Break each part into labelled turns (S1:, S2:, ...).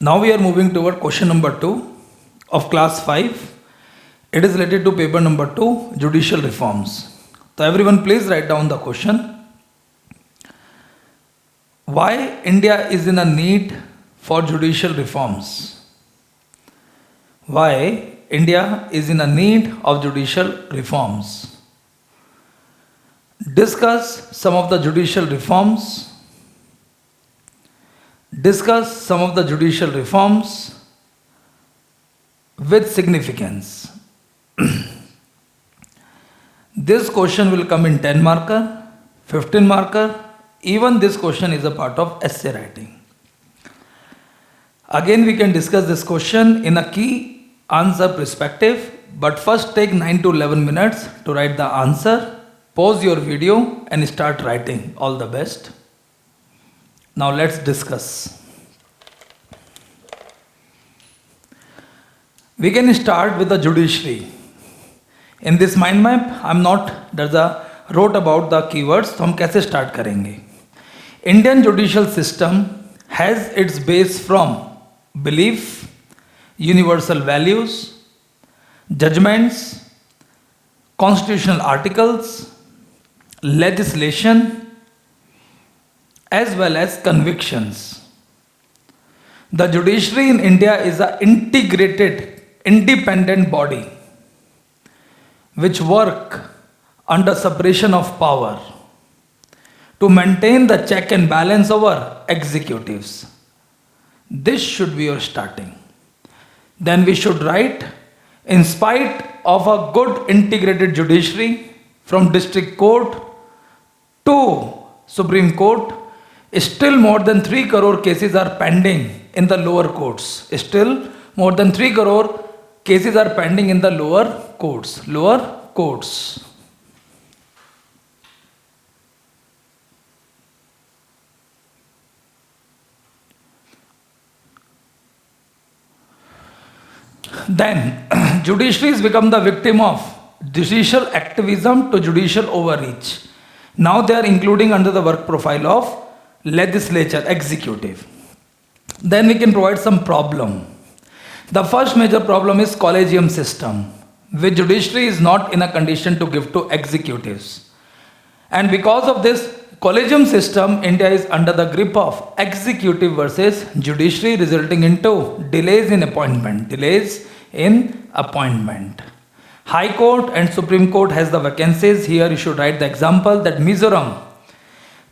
S1: Now we are moving toward question number 2 of class 5. It is related to paper number 2, judicial reforms. So everyone please write down the question. Why India is in a need for judicial reforms? Why India is in a need of judicial reforms? Discuss some of the judicial reforms. Discuss some of the judicial reforms with significance. This question will come in 10 marker, 15 marker. Even this question is a part of essay writing. Again, we can discuss this question in a key answer perspective, but first take 9 to 11 minutes to write the answer. Pause your video and start writing. All the best. Now let's discuss. We can start with the judiciary. In this mind map, wrote about the keywords. तो हम कैसे start करेंगे? Indian judicial system has its base from belief, universal values, judgments, constitutional articles, legislation, as well as convictions. The judiciary in India is an integrated, independent body which work under separation of power to maintain the check and balance over executives. This should be your starting. Then we should write, in spite of a good integrated judiciary from district court to Supreme Court, still more than 3 crore cases are pending in the lower courts. Still more than 3 crore cases are pending in the lower courts. Lower courts. Then, judiciaries become the victim of judicial activism to judicial overreach. Now they are including under the work profile of legislature, executive. Then we can provide some problem. The first major problem is collegium system, which judiciary is not in a condition to give to executives. And because of this collegium system, India is under the grip of executive versus judiciary, resulting into delays in appointment. Delays in appointment. High Court and Supreme Court has the vacancies. Here you should write the example that Mizoram,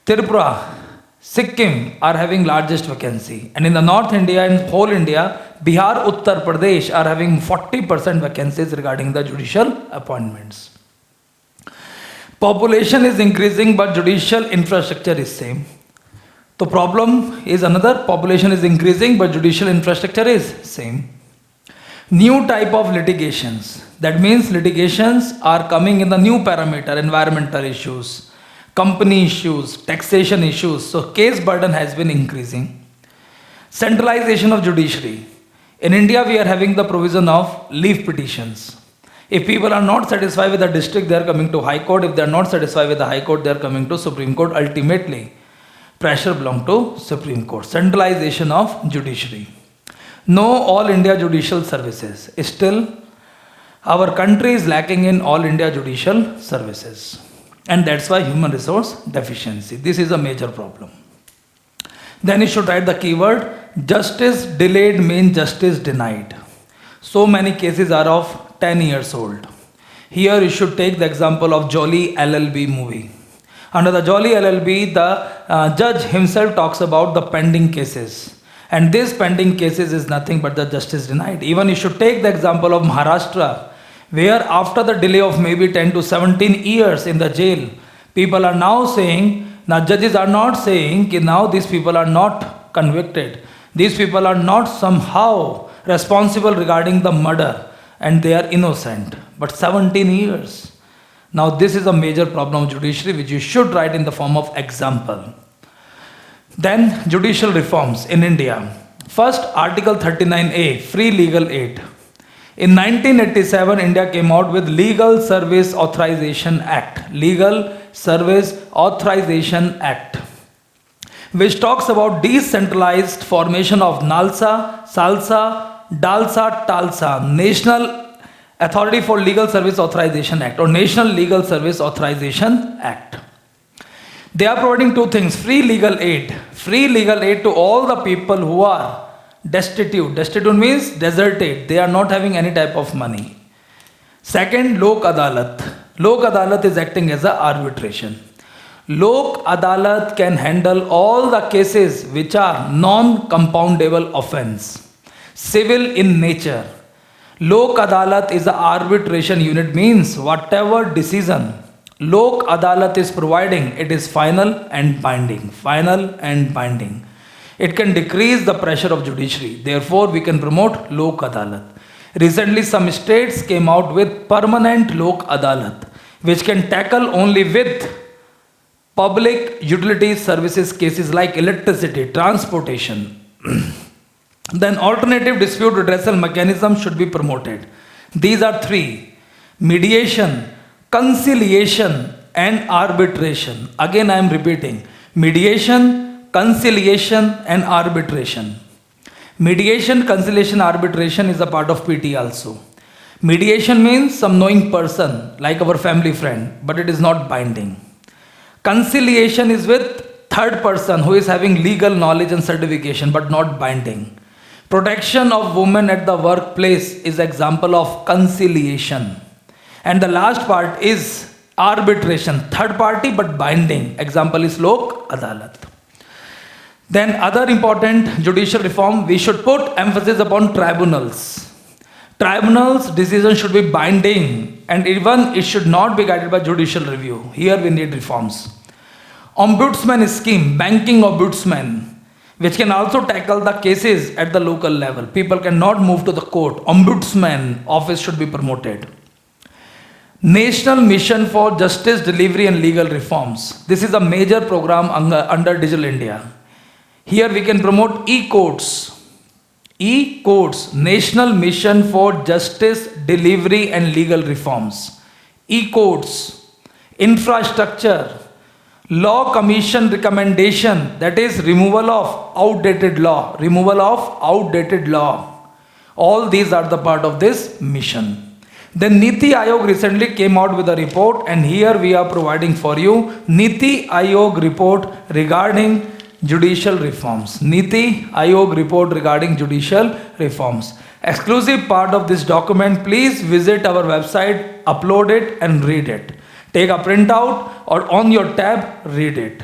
S1: Tripura, Sikkim are having largest vacancy. And in the North India and whole India, Bihar, Uttar Pradesh are having 40% vacancies regarding the judicial appointments. Population is increasing but judicial infrastructure is same. The problem is another, population is increasing but judicial infrastructure is same. New type of litigations. That means litigations are coming in the new parameter, environmental issues, company issues, taxation issues. So case burden has been increasing. Centralization of judiciary. In India, we are having the provision of leave petitions. If people are not satisfied with the district, they are coming to High Court. If they are not satisfied with the High Court, they are coming to Supreme Court. Ultimately, pressure belongs to Supreme Court. Centralization of judiciary. No all India judicial services. Still, our country is lacking in all India judicial services. And that's why human resource deficiency. This is a major problem. Then you should write the keyword, justice delayed means justice denied. So many cases are of 10 years old. Here you should take the example of Jolly LLB movie. Under the Jolly LLB, the judge himself talks about the pending cases. And these pending cases is nothing but the justice denied. Even you should take the example of Maharashtra, where after the delay of maybe 10 to 17 years in the jail, people are now saying, now judges are not saying that now these people are not convicted. These people are not somehow responsible regarding the murder and they are innocent. But 17 years. Now this is a major problem of judiciary which you should write in the form of example. Then judicial reforms in India. First, Article 39A, free legal aid. In 1987, India came out with Legal Service Authorization Act. Legal Service Authorization Act. which talks about decentralized formation of NALSA, SALSA, DALSA, TALSA, National Authority for Legal Service Authorization Act or National Legal Service Authorization Act. They are providing two things: free legal aid to all the people who are destitute. Destitute means deserted. They are not having any type of money. Second, Lok Adalat. Lok Adalat is acting as a arbitration. Lok Adalat can handle all the cases which are non-compoundable offense, civil in nature. Lok Adalat is an arbitration unit, means whatever decision Lok Adalat is providing, it is final and binding. Final and binding. It can decrease the pressure of judiciary. Therefore, we can promote Lok Adalat. Recently, some states came out with permanent Lok Adalat, which can tackle only with public utility services cases like electricity, transportation. Then alternative dispute redressal mechanism should be promoted. These are three: mediation, conciliation and arbitration. Again I am repeating: mediation, conciliation and arbitration. Mediation, conciliation, arbitration is a part of PT also. Mediation means some knowing person like our family friend, but it is not binding. Conciliation is with third person who is having legal knowledge and certification but not binding. Protection of women at the workplace is example of conciliation. And the last part is arbitration, third party but binding. Example is Lok Adalat. Then other important judicial reform, we should put emphasis upon tribunals. Tribunals' decisions should be binding and even it should not be guided by judicial review. Here we need reforms. Ombudsman scheme, banking ombudsman, which can also tackle the cases at the local level. People cannot move to the court. Ombudsman office should be promoted. National Mission for Justice Delivery and Legal Reforms. This is a major program under Digital India. Here we can promote e-courts. E-courts, National Mission for Justice Delivery and Legal Reforms. E-courts, infrastructure, Law Commission recommendation, that is removal of outdated law. Removal of outdated law. All these are the part of this mission. Then Niti Aayog recently came out with a report, and here we are providing for you Niti Aayog report regarding judicial reforms. Niti Aayog report regarding judicial reforms. Exclusive part of this document, please visit our website, upload it and read it. Take a printout or on your tab, read it.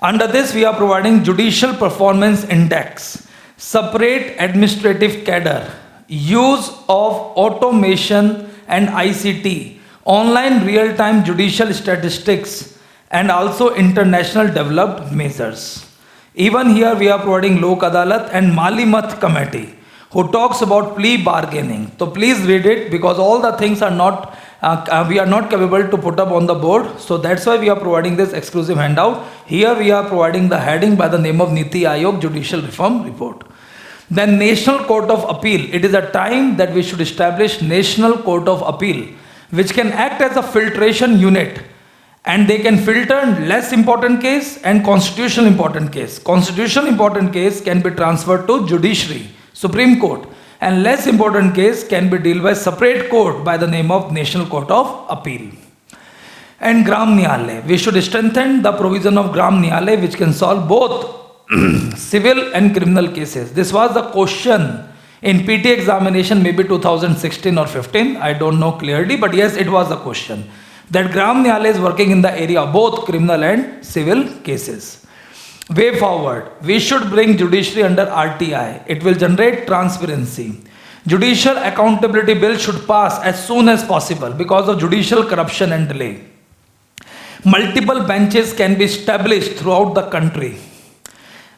S1: Under this, we are providing Judicial Performance Index, separate administrative cadre, use of automation and ICT, online real-time judicial statistics, and also international developed measures. Even here, we are providing Lok Adalat and Malimat Committee, who talks about plea bargaining. So please read it, because all the things are not we are not capable to put up on the board. So that's why we are providing this exclusive handout. Here we are providing the heading by the name of Niti Aayog Judicial Reform Report. Then National Court of Appeal. It is a time that we should establish National Court of Appeal, which can act as a filtration unit, and they can filter less important case and constitutional important case. Constitutional important case can be transferred to Judiciary, Supreme Court, and less important case can be dealt by separate court by the name of National Court of Appeal. And Gram Nyayalay. We should strengthen the provision of Gram Nyayalay, which can solve both civil and criminal cases. This was the question in PT examination, maybe 2016 or 15. I don't know clearly, but yes, it was a question. That Gram Nyayalay is working in the area of both criminal and civil cases. Way forward, we should bring judiciary under RTI. It will generate transparency. Judicial accountability bill should pass as soon as possible because of judicial corruption and delay. Multiple benches can be established throughout the country.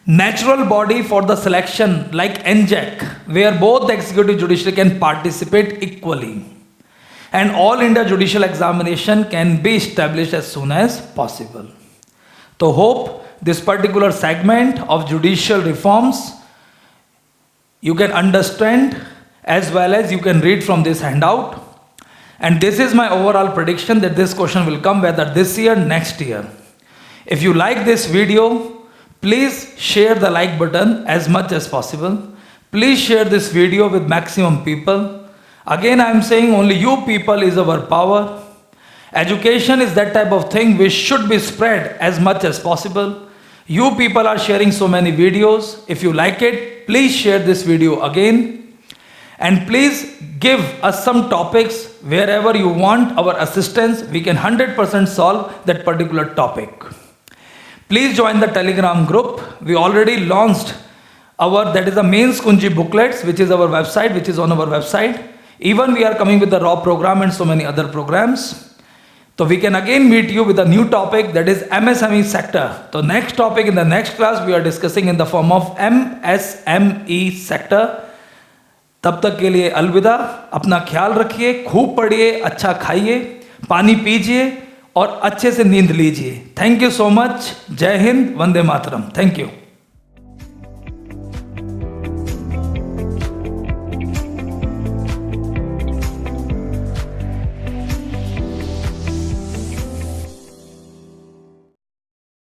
S1: Natural body for the selection like NJAC, where both the executive judiciary can participate equally. And all India judicial examination can be established as soon as possible. So hope this particular segment of judicial reforms you can understand as well as you can read from this handout. And this is my overall prediction that this question will come, whether this year, next year. If you like this video, please share the like button as much as possible. Please share this video with maximum people. Again, I am saying only you people is our power. Education is that type of thing which should be spread as much as possible. You people are sharing so many videos. If you like it, please share this video again. And please give us some topics wherever you want our assistance. We can 100% solve that particular topic. Please join the Telegram group. We already launched that is the mains Kunji booklets, which is our website, which is on our website. Even we are coming with the raw program and so many other programs. So we can again meet you with a new topic, that is MSME sector. So next topic in the next class we are discussing in the form of MSME sector. तब तक के लिए अलविदा. अपना ख्याल रखिए, खूब पढ़िए, अच्छा खाइए, पानी पीजिए और अच्छे से नींद लीजिए. Thank you so much. जय हिंद, वंदे मातरम. Thank you.